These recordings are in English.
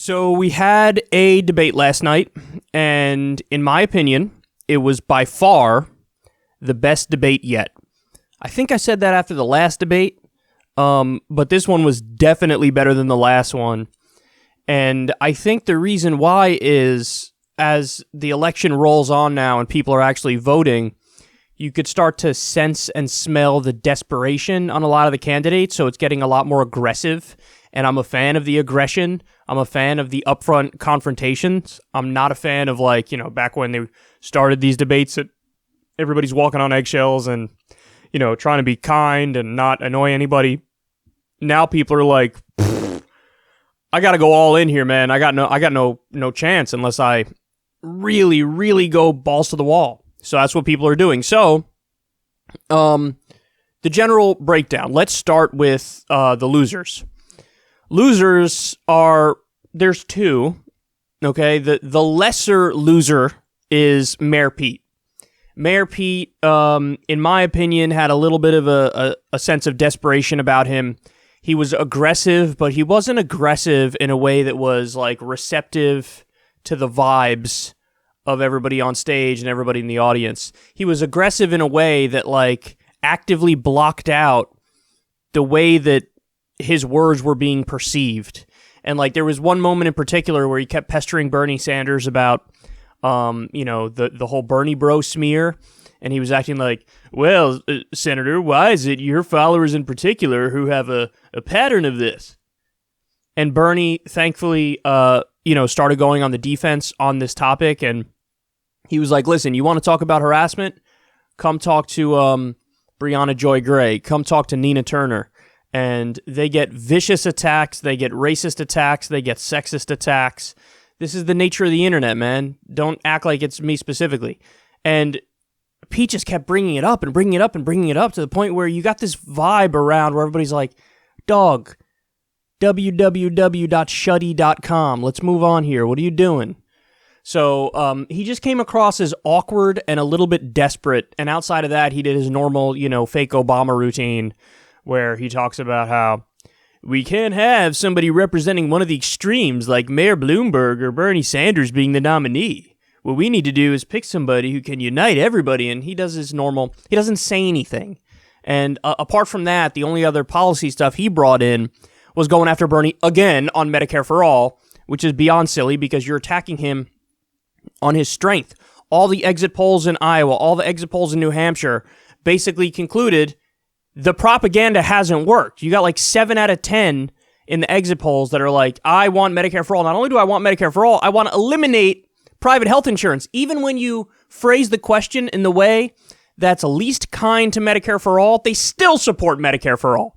So we had a debate last night, and in my opinion, it was by far the best debate yet. I think I said that after the last debate, but this one was definitely better than the last one. And I think the reason why is, as the election rolls on now and people are actually voting, you could start to sense and smell the desperation on a lot of the candidates, so it's getting a lot more aggressive. And I'm a fan of the aggression. I'm a fan of the upfront confrontations. I'm not a fan of, back when they started these debates that everybody's walking on eggshells and, trying to be kind and not annoy anybody. Now people are like, I got to go all in here, man. I got no chance unless I really, really go balls to the wall. So that's what people are doing. So, the general breakdown. Let's start with the losers. Losers there's two, okay? The lesser loser is Mayor Pete. Mayor Pete, in my opinion, had a little bit of a sense of desperation about him. He was aggressive, but he wasn't aggressive in a way that was, receptive to the vibes of everybody on stage and everybody in the audience. He was aggressive in a way that, actively blocked out the way that his words were being perceived. And there was one moment in particular where he kept pestering Bernie Sanders about, the whole Bernie bro smear. And he was acting like, well, Senator, why is it your followers in particular who have a pattern of this? And Bernie, thankfully, started going on the defense on this topic. And he was like, listen, you want to talk about harassment? Come talk to Breonna Joy Gray. Come talk to Nina Turner. And they get vicious attacks, they get racist attacks, they get sexist attacks. This is the nature of the internet, man. Don't act like it's me specifically. And Pete just kept bringing it up and bringing it up and bringing it up to the point where you got this vibe around where everybody's like, dog, www.shuddy.com. Let's move on here. What are you doing? So he just came across as awkward and a little bit desperate. And outside of that, he did his normal, fake Obama routine, where he talks about how we can't have somebody representing one of the extremes like Mayor Bloomberg or Bernie Sanders being the nominee. What we need to do is pick somebody who can unite everybody, and he does his normal, he doesn't say anything. And apart from that, the only other policy stuff he brought in was going after Bernie again on Medicare for All, which is beyond silly because you're attacking him on his strength. All the exit polls in Iowa, all the exit polls in New Hampshire basically concluded the propaganda hasn't worked. You got 7 out of 10 in the exit polls that are like, I want Medicare for all. Not only do I want Medicare for all, I want to eliminate private health insurance. Even when you phrase the question in the way that's least kind to Medicare for all, they still support Medicare for all.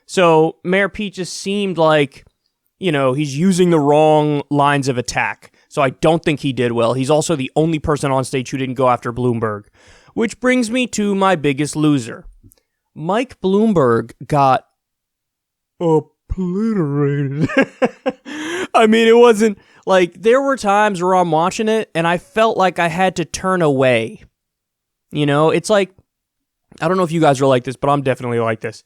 So Mayor Pete just seemed like, he's using the wrong lines of attack. So I don't think he did well. He's also the only person on stage who didn't go after Bloomberg. Which brings me to my biggest loser. Mike Bloomberg got obliterated. I mean, it wasn't there were times where I'm watching it and I felt like I had to turn away. It's I don't know if you guys are like this, but I'm definitely like this.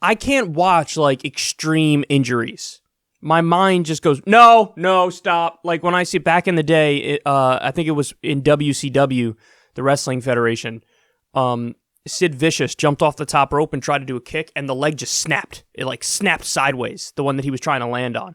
I can't watch extreme injuries. My mind just goes, no, stop. When I see back in the day, I think it was in WCW, the Wrestling Federation, Sid Vicious jumped off the top rope and tried to do a kick, and the leg just snapped. It snapped sideways, the one that he was trying to land on.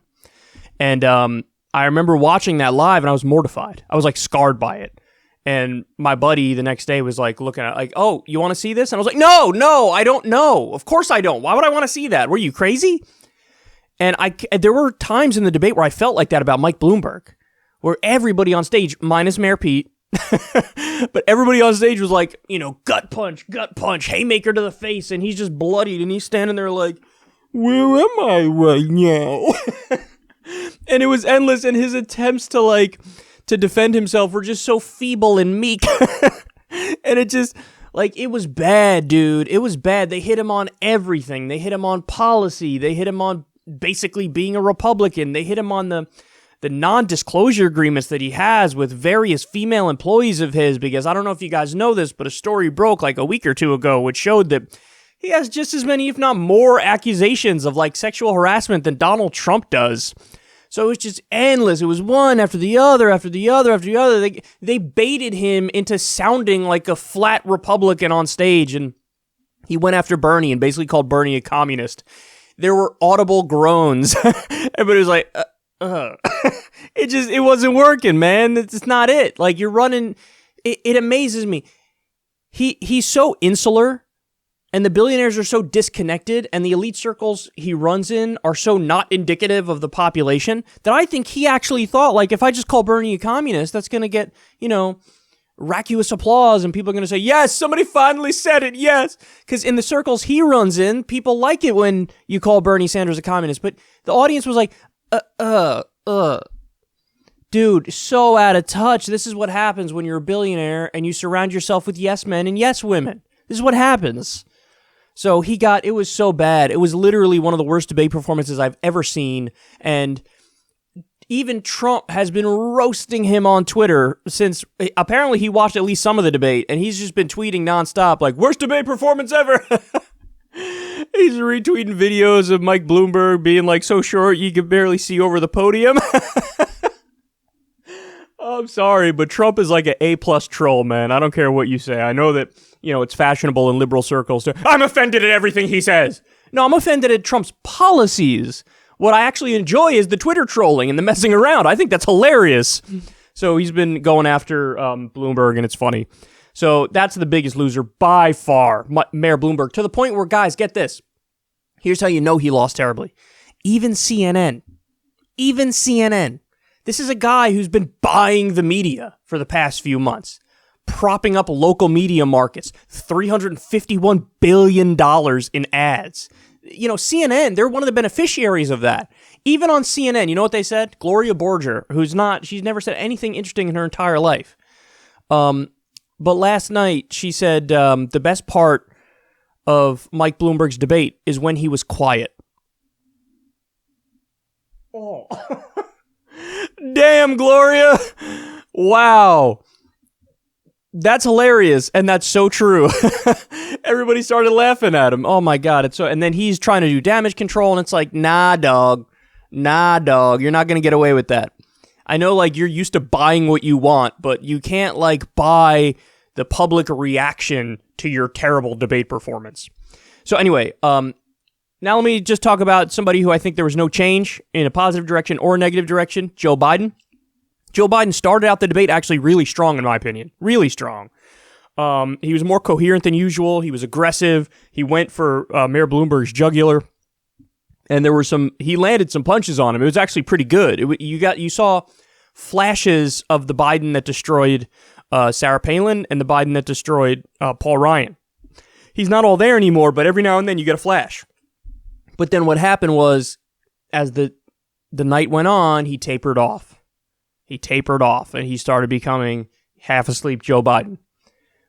And I remember watching that live, and I was mortified. I was scarred by it. And my buddy the next day was looking at it, oh, you want to see this? And I was like, no, I don't know. Of course I don't. Why would I want to see that? Were you crazy? And there were times in the debate where I felt like that about Mike Bloomberg, where everybody on stage, minus Mayor Pete, but everybody on stage was gut punch, haymaker to the face, and he's just bloodied, and he's standing there where am I right now? And it was endless, and his attempts to defend himself were just so feeble and meek. And it just, it was bad, dude. It was bad. They hit him on everything. They hit him on policy. They hit him on basically being a Republican. They hit him on the non-disclosure agreements that he has with various female employees of his, because I don't know if you guys know this, but a story broke a week or two ago, which showed that he has just as many, if not more, accusations of sexual harassment than Donald Trump does. So it was just endless. It was one after the other, after the other, after the other. They baited him into sounding like a flat Republican on stage, and he went after Bernie and basically called Bernie a communist. There were audible groans. Everybody was like, It wasn't working, man. It's not it. Like, you're running. It amazes me. He's so insular. And the billionaires are so disconnected, and the elite circles he runs in are so not indicative of the population, that I think he actually thought, like, if I just call Bernie a communist, that's going to get, vacuous applause, and people are going to say, yes, somebody finally said it, yes. Because in the circles he runs in, people like it when you call Bernie Sanders a communist. But the audience was like, dude, so out of touch. This is what happens when you're a billionaire and you surround yourself with yes men and yes women. This is what happens. So it was so bad. It was literally one of the worst debate performances I've ever seen. And even Trump has been roasting him on Twitter since apparently he watched at least some of the debate, and he's just been tweeting nonstop, like, worst debate performance ever. He's retweeting videos of Mike Bloomberg being like so short you can barely see over the podium. I'm sorry, but Trump is like an A+ troll, man. I don't care what you say. I know that, it's fashionable in liberal circles to, I'm offended at everything he says. No, I'm offended at Trump's policies. What I actually enjoy is the Twitter trolling and the messing around. I think that's hilarious. So he's been going after Bloomberg, and it's funny. So that's the biggest loser by far, Mayor Bloomberg, to the point where, guys, get this. Here's how you know he lost terribly. Even CNN. This is a guy who's been buying the media for the past few months, propping up local media markets, $351 billion in ads. CNN, they're one of the beneficiaries of that. Even on CNN, you know what they said? Gloria Borger, she's never said anything interesting in her entire life. But last night, she said the best part of Mike Bloomberg's debate is when he was quiet. Oh. Damn, Gloria. Wow. That's hilarious, and that's so true. Everybody started laughing at him. Oh my God. And then he's trying to do damage control, and it's like, nah, dog. You're not going to get away with that. I know, like, you're used to buying what you want, but you can't, like, buy the public reaction to your terrible debate performance. So anyway, now let me just talk about somebody who I think there was no change in a positive direction or a negative direction, Joe Biden. Joe Biden started out the debate actually really strong, in my opinion. Really strong. He was more coherent than usual. He was aggressive. He went for Mayor Bloomberg's jugular. And he landed some punches on him. It was actually pretty good. You saw flashes of the Biden that destroyed Sarah Palin and the Biden that destroyed Paul Ryan. He's not all there anymore, but every now and then you get a flash. But then what happened was, as the night went on, he tapered off. And he started becoming half-asleep Joe Biden.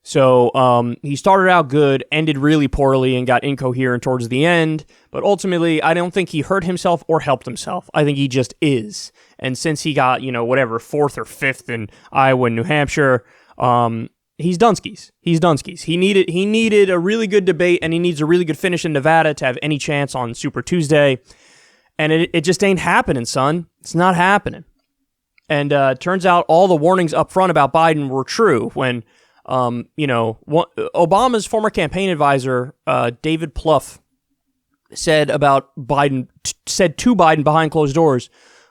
So he started out good, ended really poorly, and got incoherent towards the end. But ultimately, I don't think he hurt himself or helped himself. I think he just is. And since he got, 4th or 5th in Iowa and New Hampshire, he's Dunskies. He needed a really good debate, and he needs a really good finish in Nevada to have any chance on Super Tuesday. And it just ain't happening, son. It's not happening. And turns out all the warnings up front about Biden were true when, Obama's former campaign advisor, David Plouffe, said about Biden, said to Biden behind closed doors,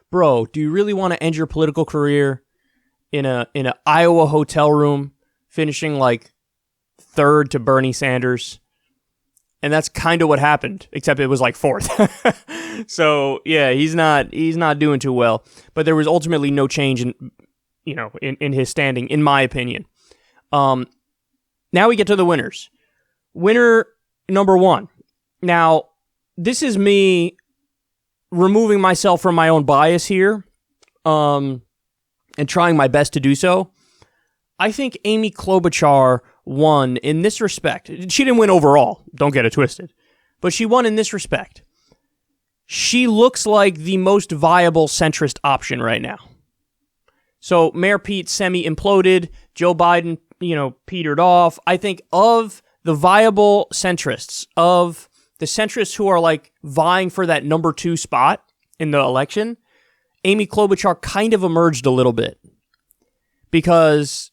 bro, do you really want to end your political career in an Iowa hotel room, finishing like 3rd to Bernie Sanders? And that's kind of what happened, except it was like 4th. So yeah, he's not doing too well. But there was ultimately no change in his standing, in my opinion. Now we get to the winners. Winner number 1. Now, this is me removing myself from my own bias here, and trying my best to do so. I think Amy Klobuchar won in this respect. She didn't win overall, don't get it twisted, but she won in this respect. She looks like the most viable centrist option right now. So Mayor Pete semi-imploded, Joe Biden, petered off. I think of the viable centrists, of the centrists who are like vying for that number 2 spot in the election, Amy Klobuchar kind of emerged a little bit, because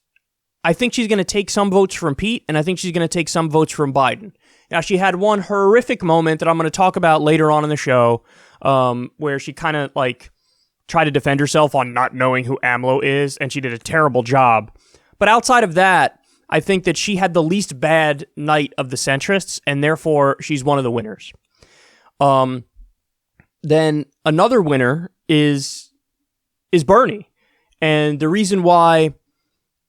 I think she's going to take some votes from Pete, and I think she's going to take some votes from Biden. Now, she had one horrific moment that I'm going to talk about later on in the show, where she kind of like tried to defend herself on not knowing who AMLO is, and she did a terrible job. But outside of that, I think that she had the least bad night of the centrists, and therefore she's one of the winners. Then another winner is Bernie. And the reason why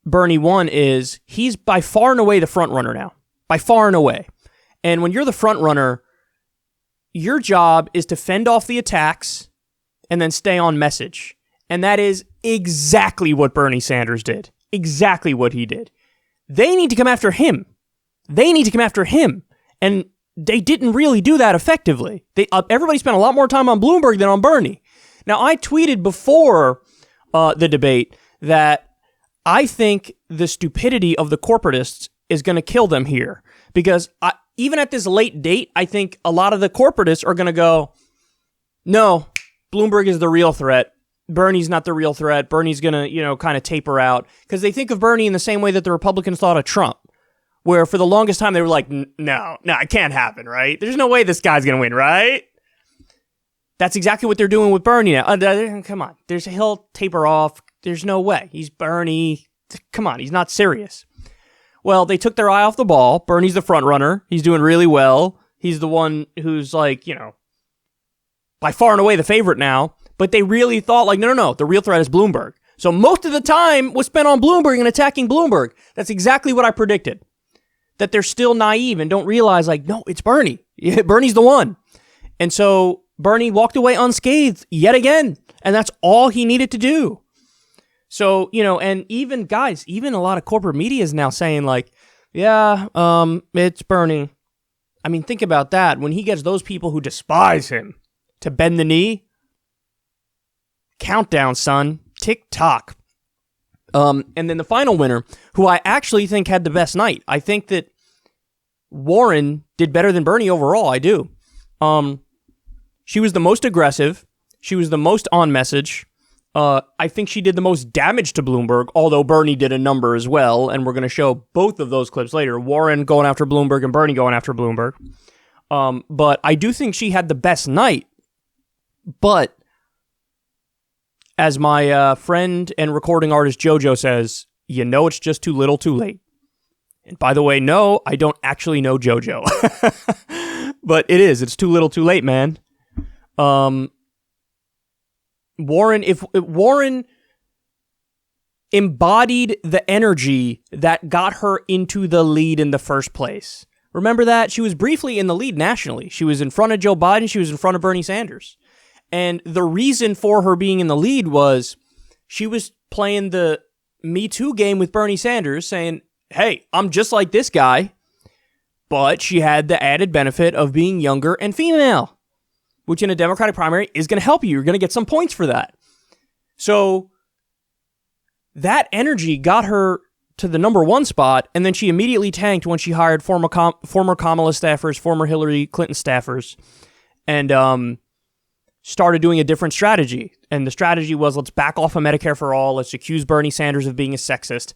Bernie won is he's by far and away the front runner now. By far and away. And when you're the front runner, your job is to fend off the attacks and then stay on message. And that is exactly what Bernie Sanders did. Exactly what he did. They need to come after him. And they didn't really do that effectively. Everybody spent a lot more time on Bloomberg than on Bernie. Now, I tweeted before the debate that I think the stupidity of the corporatists is going to kill them here. Because even at this late date, I think a lot of the corporatists are going to go, no, Bloomberg is the real threat. Bernie's not the real threat. Bernie's going to, kind of taper out. Because they think of Bernie in the same way that the Republicans thought of Trump. Where for the longest time they were like, no, it can't happen, right? There's no way this guy's going to win, right? That's exactly what they're doing with Bernie now. Come on. He'll taper off. There's no way. He's Bernie. Come on. He's not serious. Well, they took their eye off the ball. Bernie's the front runner. He's doing really well. He's the one who's like, by far and away the favorite now. But they really thought like, no, the real threat is Bloomberg. So most of the time was spent on Bloomberg and attacking Bloomberg. That's exactly what I predicted. That they're still naive and don't realize like, no, it's Bernie. Yeah, Bernie's the one. And so Bernie walked away unscathed yet again. And that's all he needed to do. So, and even a lot of corporate media is now saying like, yeah, it's Bernie. I mean, think about that. When he gets those people who despise him to bend the knee, countdown, son, tick tock. And then the final winner, who I actually think had the best night. I think that Warren did better than Bernie overall. I do. She was the most aggressive. She was the most on message. I think she did the most damage to Bloomberg, although Bernie did a number as well, and we're going to show both of those clips later. Warren going after Bloomberg and Bernie going after Bloomberg. But I do think she had the best night. But as my friend and recording artist JoJo says, it's just too little too late. And by the way, no, I don't actually know JoJo. But it's too little too late, man. If Warren embodied the energy that got her into the lead in the first place. Remember that? She was briefly in the lead nationally. She was in front of Joe Biden. She was in front of Bernie Sanders. And the reason for her being in the lead was she was playing the Me Too game with Bernie Sanders, saying, hey, I'm just like this guy. But she had the added benefit of being younger and female, which in a Democratic primary is going to help you. You're going to get some points for that. So that energy got her to the number one spot, and then she immediately tanked when she hired former Kamala staffers, former Hillary Clinton staffers, and started doing a different strategy. And the strategy was, let's back off of Medicare for all. Let's accuse Bernie Sanders of being a sexist.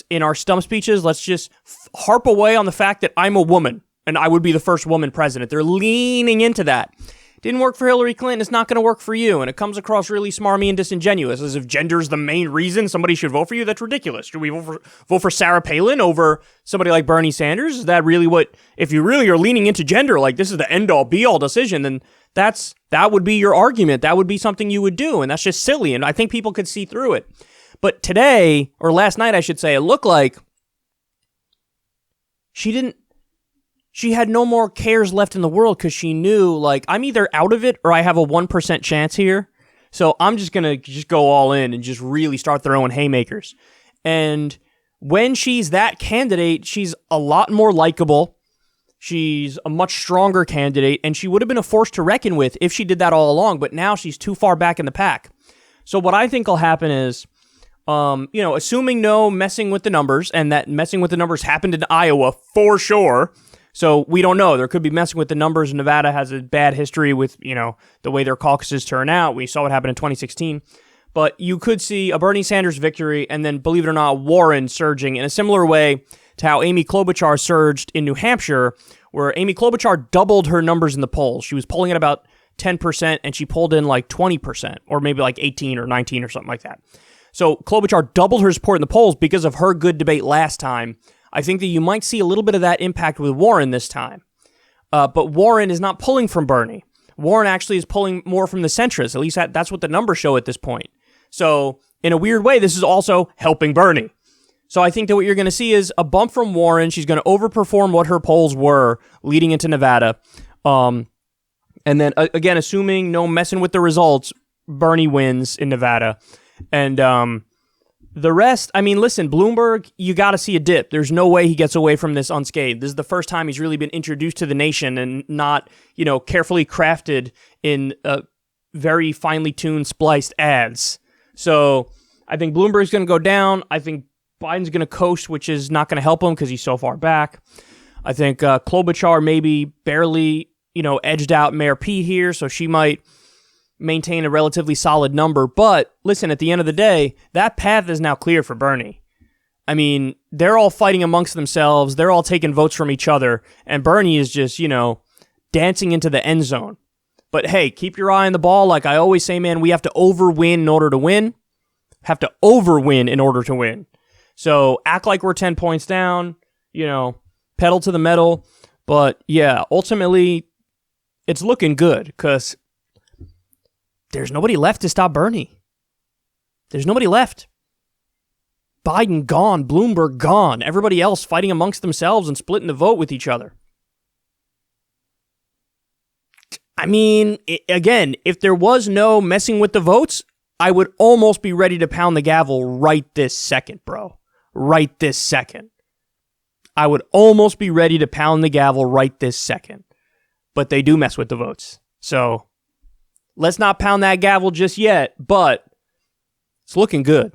In our stump speeches, let's just harp away on the fact that I'm a woman and I would be the first woman president. They're leaning into that. Didn't work for Hillary Clinton. It's not going to work for you. And it comes across really smarmy and disingenuous, as if gender is the main reason somebody should vote for you. That's ridiculous. Should we vote for Sarah Palin over somebody like Bernie Sanders? Is that really what, if you really are leaning into gender, like this is the end-all, be-all decision, then that would be your argument. That would be something you would do. And that's just silly. And I think people could see through it. But today, or last night, I should say, it looked like she had no more cares left in the world, because she knew, like, I'm either out of it or I have a 1% chance here. So I'm just going to go all in and just really start throwing haymakers. And when she's that candidate, she's a lot more likable. She's a much stronger candidate, and she would have been a force to reckon with if she did that all along. But now she's too far back in the pack. So what I think will happen is, assuming no messing with the numbers, and that messing with the numbers happened in Iowa for sure, So we don't know. There could be messing with the numbers. Nevada has a bad history with, the way their caucuses turn out. We saw what happened in 2016. But you could see a Bernie Sanders victory and then, believe it or not, Warren surging in a similar way to how Amy Klobuchar surged in New Hampshire, where Amy Klobuchar doubled her numbers in the polls. She was polling at about 10%, and she pulled in like 20%, or maybe like 18 or 19 or something like that. So Klobuchar doubled her support in the polls because of her good debate last time. I think that you might see a little bit of that impact with Warren this time. But Warren is not pulling from Bernie. Warren actually is pulling more from the centrists. At least that's what the numbers show at this point. So in a weird way, this is also helping Bernie. So I think that what you're going to see is a bump from Warren. She's going to overperform what her polls were leading into Nevada. And then, again, assuming no messing with the results, Bernie wins in Nevada. And the rest, listen, Bloomberg, you got to see a dip. There's no way he gets away from this unscathed. This is the first time he's really been introduced to the nation and not, carefully crafted in very finely tuned, spliced ads. So I think Bloomberg's going to go down. I think Biden's going to coast, which is not going to help him because he's so far back. I think Klobuchar maybe barely, edged out Mayor Pete here, so she might maintain a relatively solid number. But listen, at the end of the day, that path is now clear for Bernie. They're all fighting amongst themselves. They're all taking votes from each other. And Bernie is just, dancing into the end zone. But hey, keep your eye on the ball. Like I always say, man, we have to overwin in order to win. Have to overwin in order to win. So act like we're 10 points down, pedal to the metal. But yeah, ultimately, it's looking good because there's nobody left to stop Bernie. There's nobody left. Biden gone, Bloomberg gone, everybody else fighting amongst themselves and splitting the vote with each other. Again, if there was no messing with the votes, I would almost be ready to pound the gavel right this second, bro. Right this second. I would almost be ready to pound the gavel right this second. But they do mess with the votes. So let's not pound that gavel just yet, but it's looking good.